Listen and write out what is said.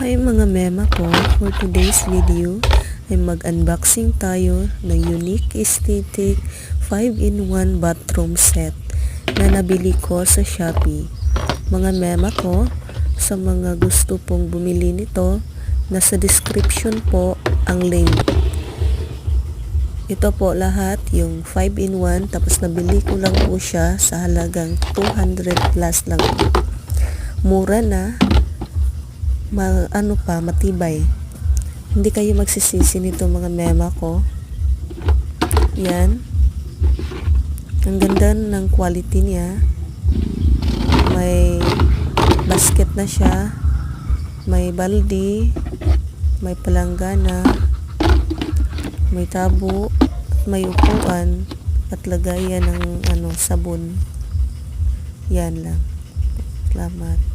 Hi mga mema ko, for today's video ay mag-unboxing tayo ng Unique Aesthetic 5-in-1 bathroom set na nabili ko sa Shopee. Mga mema ko, sa mga gusto pong bumili nito, nasa description po ang link. Ito po lahat yung 5-in-1, tapos nabili ko lang po siya sa halagang 200 plus lang. Mura na, matibay. Hindi kayo magsisisi nito mga mema ko. Yan. Ang ganda ng quality niya. May basket na siya. May baldi. May palanggana. May tabo. May upuan. At lagayan ng sabon. Yan lang. Salamat.